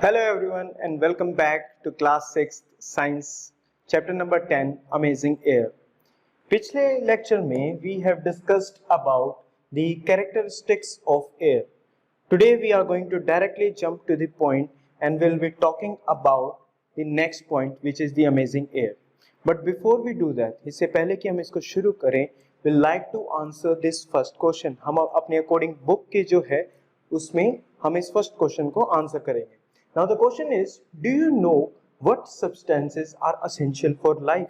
Hello everyone and welcome back to class 6 science chapter number 10 amazing air. पिछले lecture में we have discussed about the characteristics of air. Today we are going to directly jump to the point and we'll be talking about the next point which is the amazing air. But before we do that, इससे पहले कि हम इसको शुरू करें, we'll like to answer this first question. हम अपने according book के जो है उसमें हम इस फर्स्ट क्वेश्चन को आंसर करेंगे. Now the question is, do you know what substances are essential for life?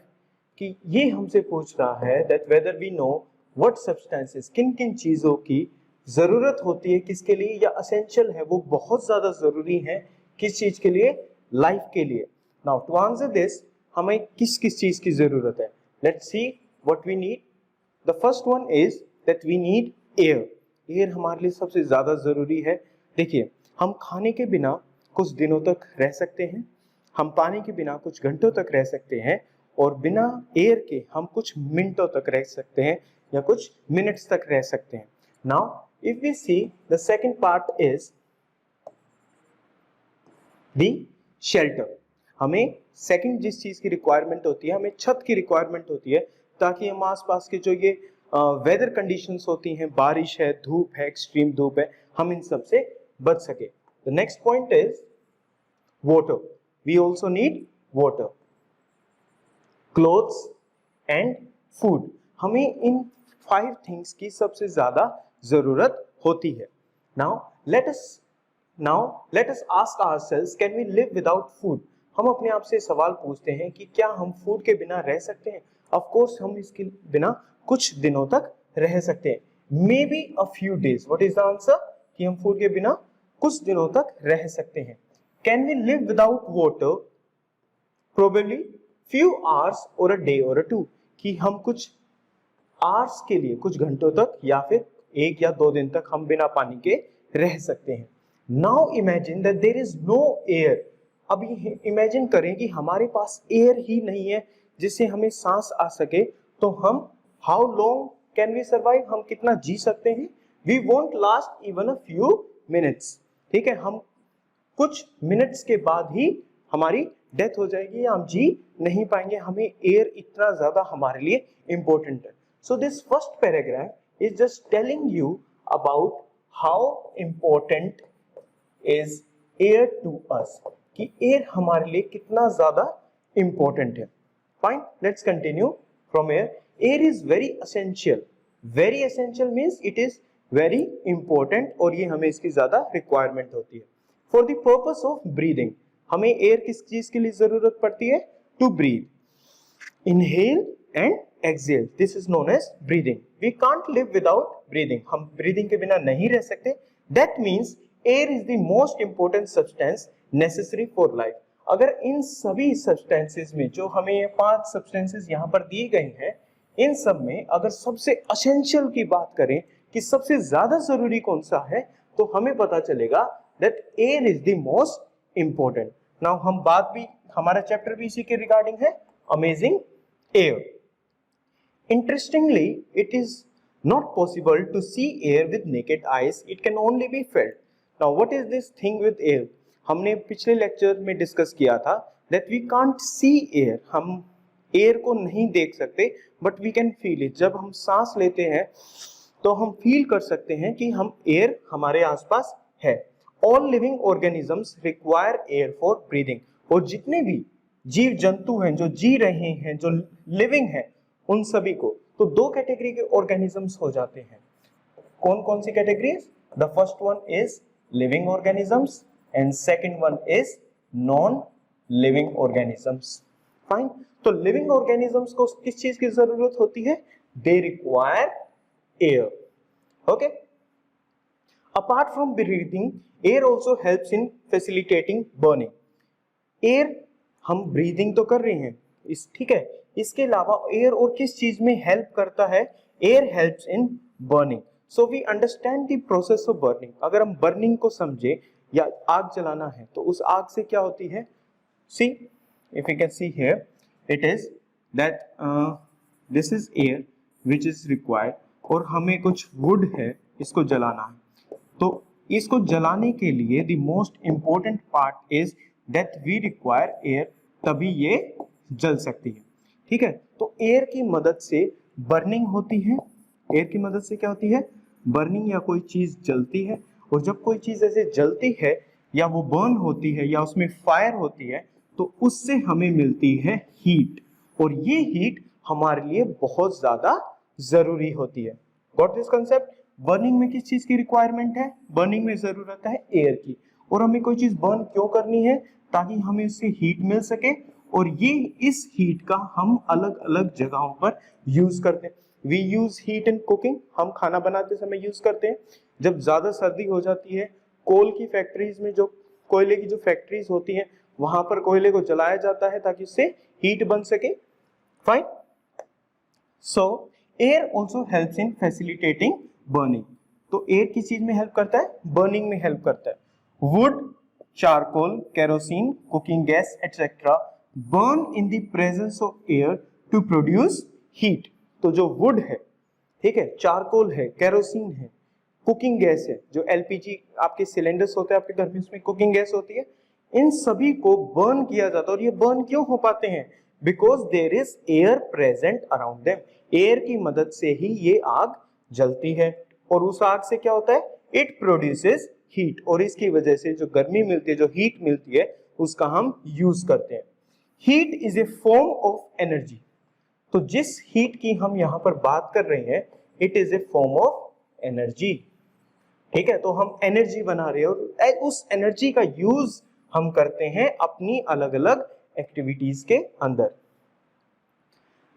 कि ये हमसे पूछ रहा है that whether we know what substances, किन किन चीजों की जरूरत होती है किसके लिए या essential है, वो बहुत ज्यादा जरूरी है किस चीज के लिए, लाइफ के लिए. Now to answer this, हमें किस किस चीज की जरूरत है. Let's see what we need. The first one is that we need air. Air हमारे लिए सबसे ज्यादा जरूरी है. देखिए, हम खाने के बिना कुछ दिनों तक रह सकते हैं, हम पानी के बिना कुछ घंटों तक रह सकते हैं और बिना एयर के हम कुछ मिनटों तक रह सकते हैं या कुछ मिनट्स तक रह सकते हैं. Now if we see the second part is the shelter. हमें सेकंड जिस चीज की रिक्वायरमेंट होती है, हमें छत की रिक्वायरमेंट होती है ताकि हम आसपास के जो ये वेदर कंडीशंस होती हैं, बारिश है, धूप है, एक्सट्रीम धूप है, हम इन सब से बच सके. The next point is water. We also need water, clothes and food. हमें इन 5 things की सबसे ज्यादा जरूरत होती है. Now let us ask ourselves, can we live without food? हम अपने आप से सवाल पूछते हैं कि क्या हम फूड के बिना रह सकते हैं? Of course हम इसके बिना कुछ दिनों तक रह सकते हैं. Maybe a few days. What is the answer? कि हम फूड के बिना कुछ दिनों तक रह सकते हैं. Can we live without water? Probably few hours or a day or a two. कि हम कुछ hours के लिए, कुछ घंटों तक या फिर 1 या 2 दिन तक हम बिना पानी के रह सकते हैं. Now imagine that there is no air. अभी इमेजिन करें कि हमारे पास एयर ही नहीं है जिससे हमें सांस आ सके, तो हम how long can we survive? हम कितना जी सकते हैं? We won't last even a few minutes. ठीक है, हम कुछ मिनट्स के बाद ही हमारी डेथ हो जाएगी या हम जी नहीं पाएंगे. हमें एयर इतना ज्यादा हमारे लिए इंपॉर्टेंट है. So this first paragraph is just telling you about how important is air to us, कि एयर हमारे लिए कितना ज्यादा इंपॉर्टेंट है. Fine, let's continue from air. Air is very essential. Very essential means it is very important और ये हमें इसकी ज्यादा रिक्वायरमेंट होती है. For the purpose of breathing, हमें एयर किस चीज के लिए जरूरत पड़ती है? To breathe. Inhale and exhale, this is known as breathing. We can't live without breathing. हम ब्रीदिंग के बिना नहीं रह सकते. That means air is the most important substance necessary for life. अगर इन सभी सब्सटेंसेस में, जो हमें ये 5 सब्सटेंसेस यहाँ पर दिए गए हैं, इन सब में अगर सबसे एसेंशियल की बात करें कि सबसे ज्यादा जरूरी कौन सा है, तो हमें पता चलेगा that air is the most important. Now हम बात भी, हमारा चैप्टर भी इसी के रिगार्डिंग है, amazing air. Interestingly, it is not possible to see air with naked eyes, it can only be felt. Now what is this thing with air? हमने पिछले लेक्चर में डिस्कस किया था that we can't see air. हम air को नहीं देख सकते, but we can feel it. जब हम सांस लेते हैं तो हम फील कर सकते हैं कि हम एयर हमारे आसपास है. All living organisms require air for breathing. और जितने भी जीव जंतु हैं जो जी रहे हैं, जो लिविंग हैं, उन सभी को, तो 2 कैटेगरी के ऑर्गेनिजम्स हो जाते हैं. कौन कौन सी categories? The first one is living organisms and second one is non living organisms. Fine. तो लिविंग ऑर्गेनिजम्स को किस चीज की जरूरत होती है? They require air. Okay. Apart from breathing, air also helps in facilitating burning. Air, हम breathing तो कर रहे हैं, ठीक है, इसके अलावा air और किस चीज में help करता है? Air helps in burning. So we understand the process of burning. अगर हम burning को समझे या आग जलाना है, तो उस आग से क्या होती है? See, if you can see here, it is that this is air which is required. और हमें कुछ वुड है, इसको जलाना है, तो इसको जलाने के लिए the most important part is that we require air, तभी ये जल सकती है। ठीक है, तो एयर की मदद से बर्निंग होती है। एयर की मदद से क्या होती है? बर्निंग, या कोई चीज जलती है। और जब कोई चीज ऐसे जलती है या वो बर्न होती है या उसमें फायर होती है तो उससे हमें मिलती है हीट, और ये हीट हमारे लिए बहुत ज्यादा जरूरी होती है। Got this concept? बर्निंग में किस चीज की रिक्वायरमेंट है? बर्निंग में जरूरत है एयर की। और हमें कोई चीज बर्न क्यों करनी है? ताकि हमें उससे हीट मिल सके, और ये इस हीट का हम अलग अलग जगहों पर यूज करते हैं। We use heat in cooking, हम खाना बनाते समय यूज करते हैं। जब ज्यादा सर्दी हो जाती है, कोल की फैक्ट्रीज में, जो कोयले की जो फैक्ट्रीज होती हैं, वहां पर कोयले को जलाया जाता है ताकि उससे हीट बन सके। Fine. So air also helps in facilitating burning. तो एयर किस चीज में हेल्प करता है? बर्निंग में हेल्प करता है। Wood, charcoal, kerosene, cooking gas etcetera burn in the presence of air to produce heat. तो जो वुड है, ठीक है, चारकोल है, केरोसिन है, कुकिंग गैस है, जो एलपीजी आपके सिलेंडर्स होते हैं आपके घर में, उसमें कुकिंग गैस होती है, इन सभी को बर्न किया जाता है। और ये बर्न क्यों हो पाते हैं? Because there is air present around them. Air की मदद से ही ये आग जलती है, और उस आग से क्या होता है? इट प्रोड्यूसेस हीट, और इसकी वजह से जो गर्मी मिलती है, जो हीट मिलती है, उसका हम यूज करते हैं। Heat is a form of energy. तो जिस हीट की हम यहां पर बात कर रहे हैं, it is a form of energy. ठीक है, तो हम एनर्जी बना रहे हैं, और उस एनर्जी का यूज हम करते हैं अपनी अलग अलग एक्टिविटीज के अंदर।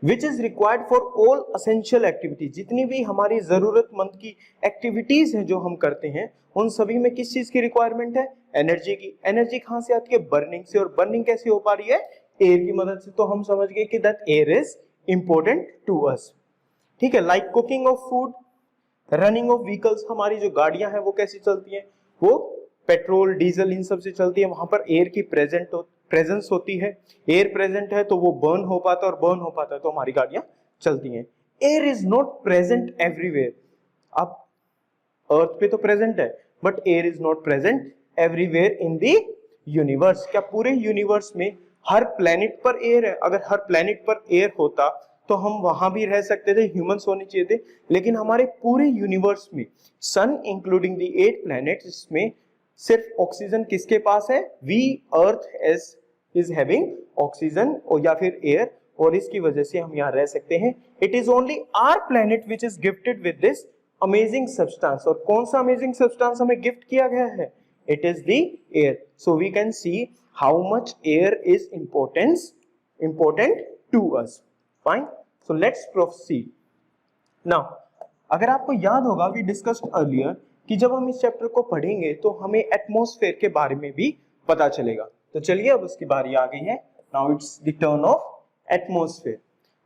Which is required for all essential activities. जितनी भी हमारी जरूरतमंद की एक्टिविटीज हैं जो हम करते हैं, उन सभी में किस चीज की रिक्वायरमेंट है? एनर्जी की। एनर्जी कहां से आती है? बर्निंग से। और बर्निंग कैसे हो पा रही है? एयर की मदद से। तो हम समझ गए कि that air is important to us. ठीक है, like cooking of food, running of vehicles. हमारी जो गाड़ियां हैं वो कैसे चलती हैं? वो पेट्रोल, डीजल, इन सब से चलती है। वहां पर एयर की प्रेजेंस होती है। एयर प्रेजेंट है तो वो बर्न हो पाता है, और बर्न हो पाता है तो हमारी गाड़ियां चलती हैं। Air is not present everywhere. अब अर्थ पे तो प्रेजेंट है, but air is not present everywhere in the universe. क्या पूरे यूनिवर्स में हर प्लेनेट पर एयर है? अगर हर प्लेनेट पर एयर होता तो हम वहां भी रह सकते थे, ह्यूमंस होने चाहिए थे। लेकिन हमारे पूरे यूनिवर्स में, सन इंक्लूडिंग द 8 प्लैनेट्स, इसमें सिर्फ ऑक्सीजन किसके पास है? We earth is having oxygen, और या फिर एयर, और इसकी वजह से हम यहाँ रह सकते हैं। It is only our planet which is gifted with this amazing substance. और कौन सा अमेजिंग सब्सटेंस हमें गिफ्ट किया गया है? It is the air. So we can see how much air is important to us. Fine. So let's proceed. Now, अगर आपको याद होगा, we discussed earlier कि जब हम इस चैप्टर को पढ़ेंगे तो हमें एटमॉस्फेयर के बारे में भी पता चलेगा। तो चलिए अब उसकी बारी आ गई है। Now it's the turn of atmosphere.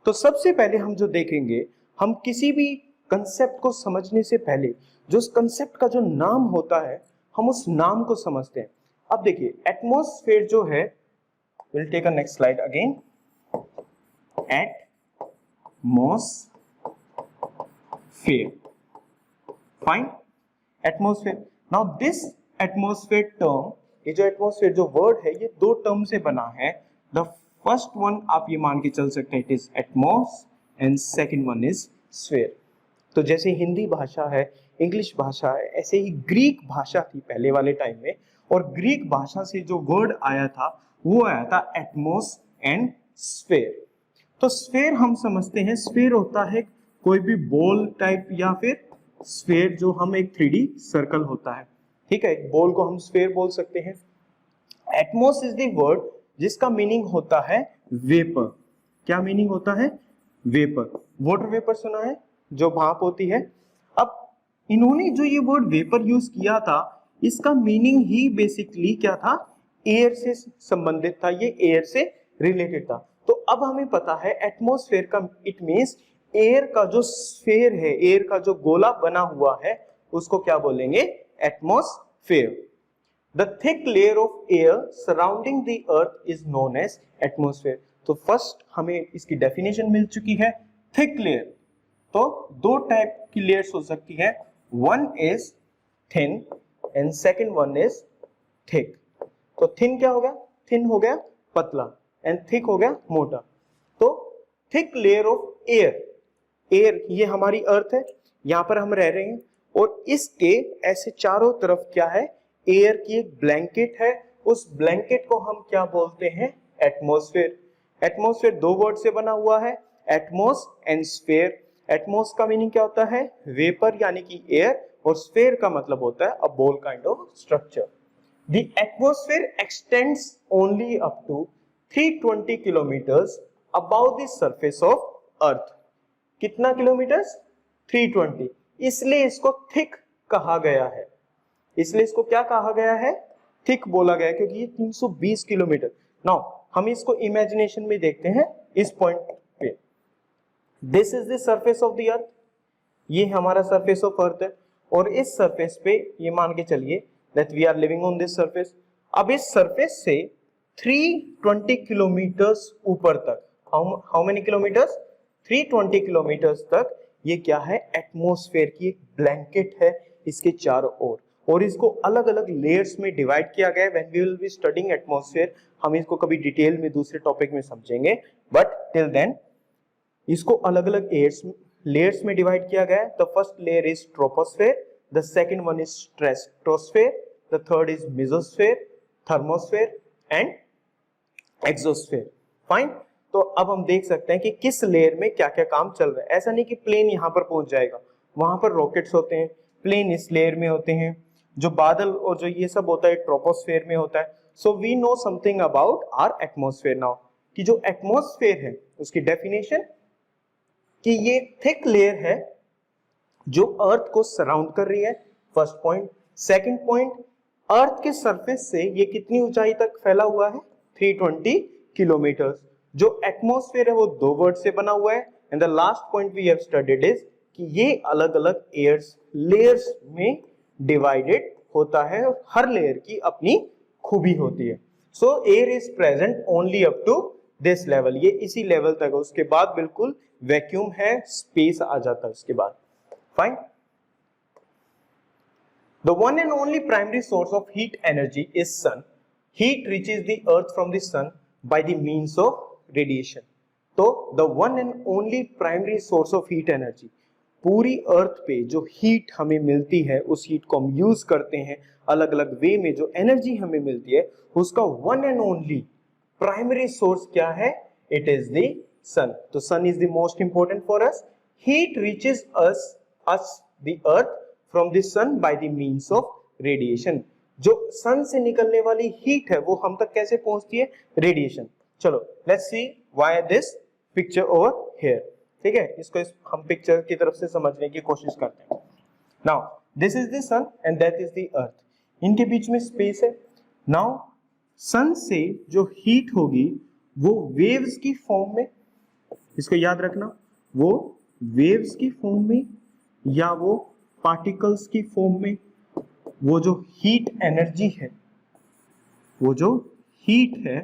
तो सबसे पहले हम जो देखेंगे, हम किसी भी कंसेप्ट को समझने से पहले जो उस कंसेप्ट का जो नाम होता है, हम उस नाम को समझते हैं। अब देखिए, एटमॉस्फेयर जो है, we'll take a next slide again. Atmosphere. Fine. Atmosphere. Now this atmosphere term, ये जो atmosphere जो word है, ये दो टर्म से बना है। The first one आप ये मान के चल सकते हैं, it is atmos, and second one is sphere. तो जैसे हिंदी भाषा है, इंग्लिश भाषा है, ऐसे ही ग्रीक भाषा थी पहले वाले टाइम में, और ग्रीक भाषा से जो वर्ड आया था वो आया था एटमॉस एंड स्फेयर। तो स्फेयर हम समझते हैं, स्फेयर होता है कोई भी बॉल टाइप, या फिर स्फेयर जो हम एक 3D सर्कल होता है। ठीक है, एक बॉल को हम स्फेयर बोल सकते हैं। एटमॉस इज द वर्ड जिसका मीनिंग होता है वेपर। क्या मीनिंग होता है? वेपर। वाटर वेपर सुना है, जो भाप होती है। अब इन्होंने जो ये वर्ड वेपर यूज किया था, इसका मीनिंग ही बेसिकली क्या था? एयर से संबंधित था, ये एयर से रिलेटेड था। तो अब हमें पता है एटमॉस्फेयर का इट मींस एयर का जो स्फेयर है, एयर का जो गोला बना हुआ है, उसको क्या बोलेंगे? Atmosphere. The thick layer of air surrounding the earth is known as atmosphere. तो फर्स्ट हमें इसकी डेफिनेशन मिल चुकी है, थिक लेयर। तो दो टाइप की लेयर्स हो सकती है, one is thin and second one is thick. तो थिन क्या हो गया? थिन हो गया पतला एंड थिक हो गया मोटा। तो thick layer of air, air ये हमारी अर्थ है, यहां पर हम रह रहे हैं और इसके ऐसे चारों तरफ क्या है? एयर की एक ब्लैंकेट है। उस ब्लैंकेट को हम क्या बोलते हैं? एटमॉस्फेयर। एटमॉस्फेयर दो वर्ड से बना हुआ है, एटमॉस एंड स्फेयर। एटमॉस का मीनिंग क्या होता है? वेपर यानी कि एयर, और स्फेयर का मतलब होता है a ball kind of structure. The atmosphere extends only up to 320 kilometers above the surface of Earth. कितना किलोमीटर्स? 320। इसलिए इसको थिक कहा गया है। इसलिए इसको क्या कहा गया है? थिक बोला गया है, क्योंकि ये 320 किलोमीटर। नाउ हम इसको इमेजिनेशन में देखते हैं इस पॉइंट पे। This is the surface of the earth, ये हमारा सरफेस ऑफ अर्थ है, और इस सरफेस पे ये मान के चलिए that we are living on this surface। अब इस सरफेस से 320 किलोमीटर्स ऊपर तक, how many किलोमीटर्स? 320 किलोमीटर्स तक ये क्या है? एटमॉस्फेयर की एक ब्लैंकेट है इसके चारों ओर, और इसको अलग अलग लेयर्स में डिवाइड किया गया है। When we will be studying atmosphere हम इसको कभी डिटेल में दूसरे टॉपिक में समझेंगे, बट टिल देन इसको अलग अलग लेयर्स में डिवाइड किया गया है। The first layer is troposphere, the second one is stratosphere, the third is mesosphere, thermosphere and exosphere। Fine. तो अब हम देख सकते हैं कि किस लेयर में क्या क्या काम चल रहा है। ऐसा नहीं कि प्लेन यहां पर पहुंच जाएगा, वहां पर रॉकेट्स होते हैं, प्लेन इस लेयर में होते हैं, जो बादल और जो ये सब होता है ट्रोपोस्फेयर में होता है। So we know something about our atmosphere now, कि जो एटमॉस्फेयर है उसकी डेफिनेशन, कि ये थिक लेयर है जो अर्थ को सराउंड कर रही है, फर्स्ट पॉइंट। सेकंड पॉइंट, अर्थ के सरफेस से ये कितनी ऊंचाई तक फैला हुआ है? 320 किलोमीटर। जो एटमॉस्फेयर है वो दो वर्ड से बना हुआ है। And the last point we have studied is कि ये अलग अलग लेयर्स में डिवाइडेड होता है, और हर लेयर की अपनी खूबी होती है। So air is present only up to this level, ये इसी लेवल तक है, उसके बाद बिल्कुल वैक्यूम है, स्पेस आ जाता है उसके बाद। Fine. The one and only primary source of heat energy is sun. Heat reaches the earth from the sun by the means of radiation. तो the one and only primary source of heat energy, पूरी अर्थ पे जो heat हमें मिलती है, उस heat को हम यूज करते हैं अलग अलग वे में, जो एनर्जी हमें मिलती है उसका one and only primary source क्या है? It is the sun. तो sun is the most important for us. Heat reaches us the earth from the sun by the means of radiation। जो सन से निकलने वाली हीट है वो हम तक कैसे पहुंचती है? रेडिएशन। चलो let's see why this picture over here. ठीक है, इसको हम पिक्चर की तरफ से समझने की कोशिश करते हैं। Now this is the sun and that is the earth, इनके बीच में स्पेस है। नाउ सन से जो हीट होगी वो वेव्स की फॉर्म में, इसको याद रखना, वो वेव्स की फॉर्म में या वो पार्टिकल्स की फॉर्म में, वो जो हीट एनर्जी है, वो जो हीट है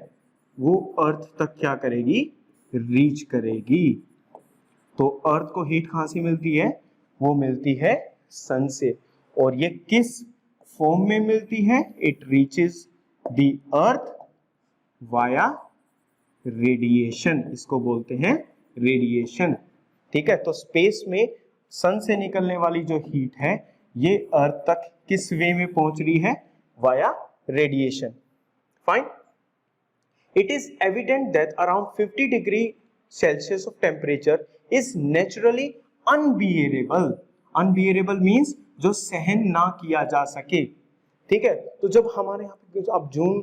वो अर्थ तक क्या करेगी? रीच करेगी। तो अर्थ को हीट कहां से मिलती है? वो मिलती है सन से। और ये किस फॉर्म में मिलती है? It reaches the earth via radiation, इसको बोलते हैं रेडिएशन। ठीक है, तो स्पेस में सन से निकलने वाली जो हीट है ये अर्थ तक किस वे में पहुंच रही है? Via radiation. Fine. It is evident that around 50 degree Celsius of temperature is naturally unbearable. Unbearable means जो सहन ना किया जा सके। ठीक है, तो जब हमारे यहाँ पे अब जून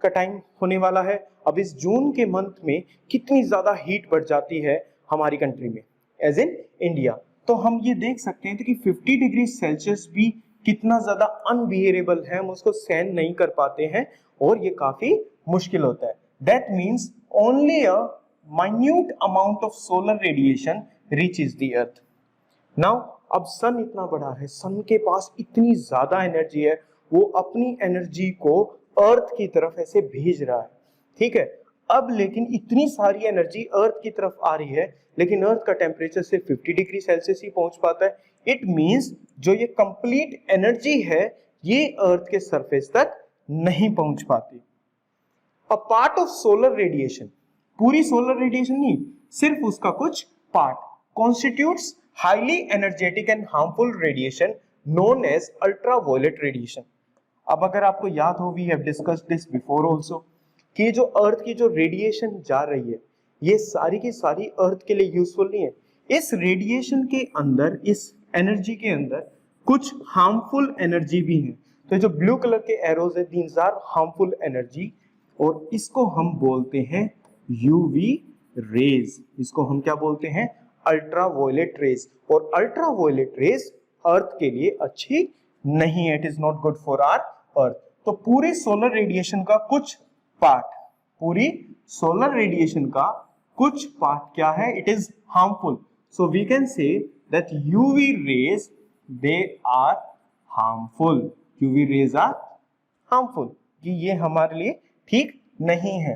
का टाइम होने वाला है, अब इस जून के मंथ में कितनी ज्यादा हीट बढ़ जाती है हमारी कंट्री में, एज इन इंडिया। तो हम ये देख सकते हैं कि 50 डिग्री सेल्सियस भी कितना ज्यादा अनबियरेबल है, हम उसको सहन नहीं कर पाते हैं और ये काफी मुश्किल होता है। That means only a minute amount of solar radiation reaches the earth. Now अब सन इतना बड़ा है, सन के पास इतनी ज्यादा एनर्जी है, वो अपनी एनर्जी को अर्थ की तरफ ऐसे भेज रहा है। ठीक है, अब लेकिन इतनी सारी एनर्जी अर्थ की तरफ आ रही है, लेकिन अर्थ का टेम्परेचर सिर्फ 50 डिग्री सेल्सियस ही पहुंच पाता है। इट मींस जो ये कंप्लीट एनर्जी है ये अर्थ के सरफेस तक नहीं पहुंच पाती। A part of solar radiation, पूरी सोलर रेडिएशन नहीं, सिर्फ उसका कुछ part constitutes highly energetic and harmful radiation known as ultraviolet radiation. अब अगर आपको याद हो, we have discussed this before also, कि जो अर्थ की जो रेडिएशन जा रही है ये सारी की सारी अर्थ के लिए यूजफुल नहीं है। इस रेडिएशन के अंदर, इस एनर्जी के अंदर कुछ हार्मफुल एनर्जी भी है। तो जो ब्लू कलर के एरोज है, दीज आर हार्मफुल एनर्जी, और इसको हम बोलते हैं यूवी रेज। इसको हम क्या बोलते हैं? Ultraviolet rays. और अल्ट्रावायलेट रेज अर्थ के लिए अच्छी नहीं है, it is not good for our earth. तो पूरे सोलर रेडिएशन का कुछ पार्ट, पूरी सोलर रेडिएशन का कुछ पार्ट क्या है? It is harmful. So we can say that UV rays they are harmful. UV rays are harmful, कि ये हमारे लिए ठीक नहीं है।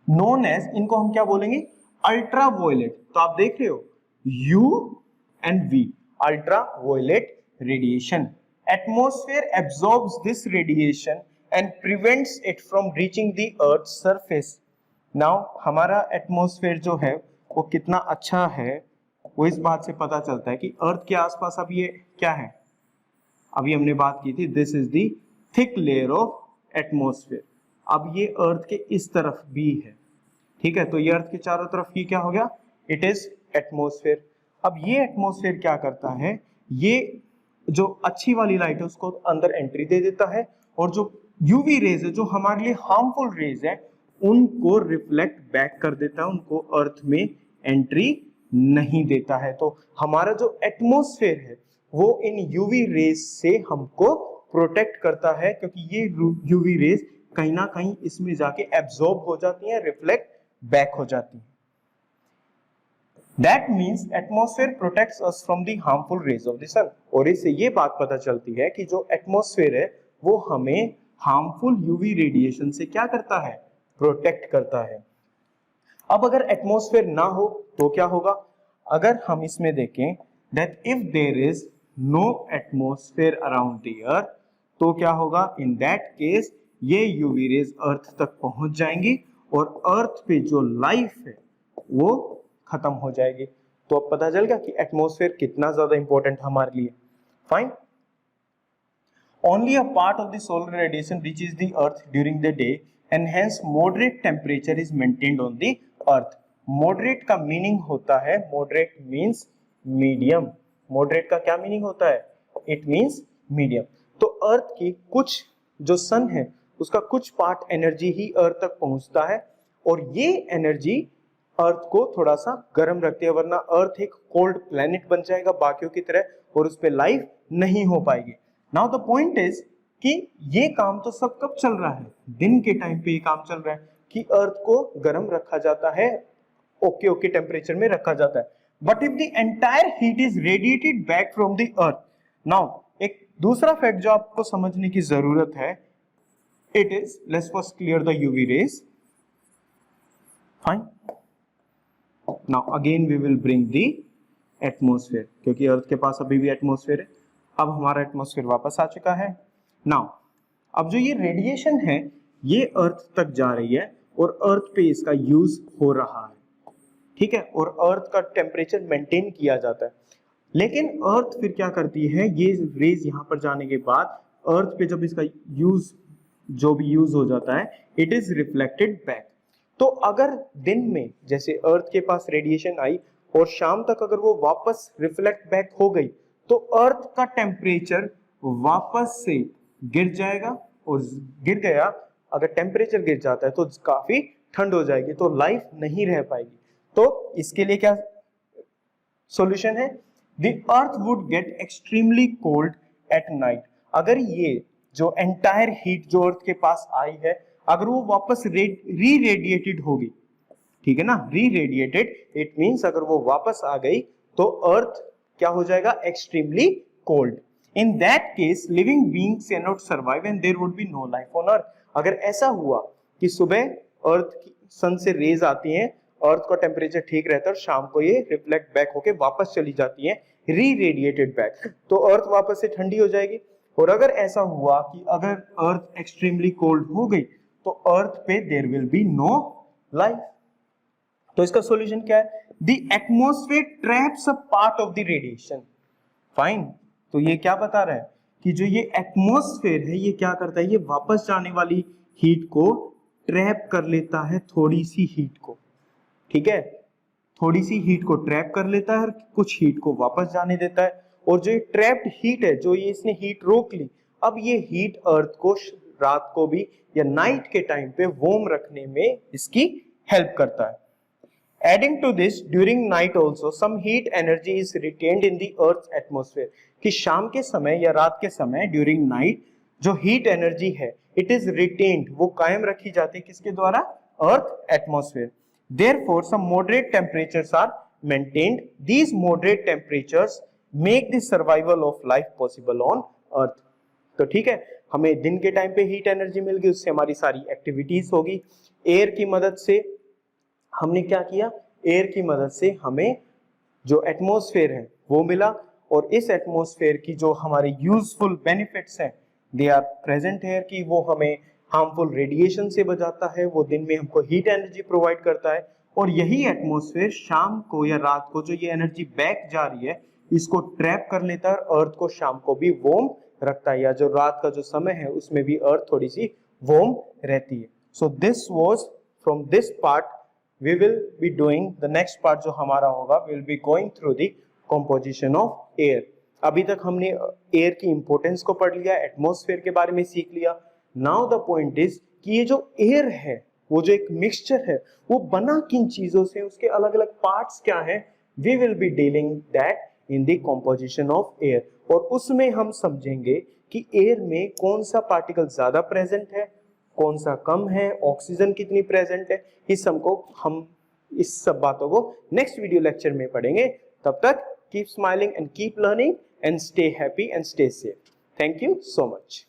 नोन एज, इनको हम क्या बोलेंगे? अल्ट्रावायलेट। तो आप देख रहे हो U and V, ultraviolet radiation. Atmosphere absorbs this radiation and prevents it from reaching the earth surface. Now हमारा एटमॉस्फेयर जो है वो कितना अच्छा है, वो इस बात से पता चलता है कि अर्थ के आसपास अब ये क्या है, अभी हमने बात की थी, this is the thick layer of atmosphere. अब ये अर्थ के इस तरफ भी है, ठीक है, तो ये अर्थ के चारों तरफ ये क्या हो गया? It is atmosphere. अब ये एटमॉस्फेयर क्या करता है? ये जो अच्छी वाली लाइट है उसको अंदर एंट्री दे देता है, और जो यूवी रेज है, जो हमारे लिए हार्मफुल रेज है, उनको रिफ्लेक्ट बैक कर देता है, उनको अर्थ में एंट्री नहीं देता है। तो हमारा जो एटमॉस्फेयर है वो इन यूवी रेज से हमको प्रोटेक्ट करता है, क्योंकि ये यूवी रेज कहीं ना कहीं इसमें जाके एब्सॉर्ब हो जाती हैं, रिफ्लेक्ट बैक हो जाती हैं। That means atmosphere protects us from the harmful rays of the sun। और इससे ये बात पता चलती है कि जो एटमॉस्फेयर है वो हमें हार्मफुल यूवी रेडिएशन से क्या करता है? प्रोटेक्ट करता है। अब अगर एटमॉस्फेयर ना हो तो क्या होगा? अगर हम इसमें देखें that if there is no atmosphere around the earth, तो क्या होगा? इन दैट केस ये यूवी रेज अर्थ तक पहुंच जाएंगी और अर्थ पे जो लाइफ है वो खत्म हो जाएगी। तो अब पता चल गया कि एटमॉस्फेयर कितना ज्यादा इंपॉर्टेंट हमारे लिए। Fine. Only a part of the solar radiation reaches the earth during the day and hence moderate temperature is maintained on the earth. Moderate का मीनिंग होता है, मॉडरेट मींस मीडियम। मॉडरेट का क्या meaning होता है? It means medium. तो अर्थ की कुछ जो सन है उसका कुछ पार्ट एनर्जी ही अर्थ तक पहुंचता है, और ये एनर्जी अर्थ को थोड़ा सा गर्म रखती है, वरना अर्थ एक कोल्ड प्लेनेट बन जाएगा बाकियों की तरह, और उस पे लाइफ नहीं हो पाएगी। नाउ द पॉइंट इज कि ये काम तो सब कब चल रहा है? दिन के टाइम पे ये काम चल रहा है कि अर्थ को गर्म रखा जाता है, ओके टेम्परेचर में रखा जाता है। But if the entire heat is radiated back from the earth, now एक दूसरा फैक्ट जो आपको समझने की जरूरत है, it is, let's first clear the UV rays. Fine. Now again we will bring the atmosphere, क्योंकि अर्थ के पास अभी भी एटमॉस्फेयर है। अब हमारा एटमॉस्फेयर वापस आ चुका है। नाउ अब जो ये रेडिएशन है ये अर्थ तक जा रही है और अर्थ पे इसका यूज हो रहा है, ठीक है, और अर्थ का टेम्परेचर मेंटेन किया जाता है। लेकिन अर्थ फिर क्या करती है? ये रेज यहाँ पर जाने के बाद अर्थ पे जब इसका यूज, जो भी यूज हो जाता है, इट इज रिफ्लेक्टेड बैक। तो अगर दिन में जैसे अर्थ के पास रेडिएशन आई और शाम तक अगर वो वापस रिफ्लेक्ट बैक हो गई, तो अर्थ का टेम्परेचर वापस से गिर जाएगा, और गिर गया, अगर टेम्परेचर गिर जाता है तो काफी ठंड हो जाएगी, तो लाइफ नहीं रह पाएगी। तो इसके लिए क्या सॉल्यूशन है? The earth would get extremely cold at night। अगर ये जो एंटायर हीट जो अर्थ के पास आई है, अगर वो वापस री रेडिएटेड होगी, ठीक है ना, री रेडिएटेड, इट मींस अगर वो वापस आ गई तो अर्थ क्या हो जाएगा? Extremely cold. In that case living beings can not survive and there would be no life on earth. अगर ऐसा हुआ कि सुबह अर्थ की सन से रेज आती हैं, अर्थ का टेम्परेचर ठीक रहता है और शाम को ये रिफ्लेक्ट बैक होके वापस चली जाती है री रेडिएटेड बैक, तो अर्थ वापस से ठंडी हो जाएगी। और अगर ऐसा हुआ कि अगर अर्थ एक्सट्रीमली कोल्ड हो गई तो अर्थ पे there will be no life. तो इसका सॉल्यूशन क्या है? The atmosphere traps a part of the radiation. Fine, तो ये क्या बता रहा है कि जो ये एटमॉस्फेयर है ये क्या करता है, ये वापस जाने वाली हीट को ट्रैप कर लेता है, थोड़ी सी हीट को, ठीक है, थोड़ी सी हीट को ट्रैप कर लेता है और कुछ हीट को वापस जाने देता है। और जो ये ट्रैप्ड हीट है, जो ये इसने हीट रोक ली, अब ये हीट अर्थ को रात को भी या नाइट के टाइम पे वार्म रखने में इसकी हेल्प करता है। Adding to this, during night also some heat energy is retained in the Earth's atmosphere, कि शाम के समय या रात के समय during night जो heat energy है it is retained, वो कायम रखी जाती है किसके द्वारा? Earth atmosphere. Therefore, some moderate temperatures are maintained. These moderate temperatures make the survival of life possible on Earth. तो ठीक है, हमें दिन के टाइम पे हीट एनर्जी मिल गई, उससे हमारी सारी एक्टिविटीज होगी। एयर की मदद से हमने क्या किया? एयर की मदद से हमें जो एटमॉस्फेयर है वो मिला, और इस एटमॉस्फेयर की जो हमारे यूजफुल बेनिफिट्स हैं दे आर प्रेजेंट हेयर, कि वो हमें हार्मफुल रेडिएशन से बचाता है, वो दिन में हमको हीट एनर्जी प्रोवाइड करता है, और यही एटमॉस्फेयर शाम को या रात को जो ये एनर्जी बैक जा रही है इसको ट्रैप कर लेता है और अर्थ को शाम को भी वार्म रखता है, या जो रात का जो समय है उसमें भी अर्थ थोड़ी सी वार्म रहती है। So this was from this part we will be doing the next part जो हमारा होगा, we will be going through the composition of air। अभी तक हमने एयर की इंपॉर्टेंस को पढ़ लिया, एटमॉस्फेयर के बारे में सीख लिया। नाउ द पॉइंट इज कि ये जो एयर है वो जो एक मिक्सचर है वो बना किन चीजों से, उसके अलग अलग पार्ट्स क्या हैं, we will be dealing that in the composition of air। और उसमें हम समझेंगे कि एयर में कौन सा पार्टिकल ज्यादा प्रेजेंट है, कौन सा कम है, ऑक्सीजन कितनी प्रेजेंट है, इस सबको हम इस सब बातों को नेक्स्ट वीडियो लेक्चर में पढ़ेंगे। तब तक keep smiling and keep learning and stay happy and stay safe. Thank you so much.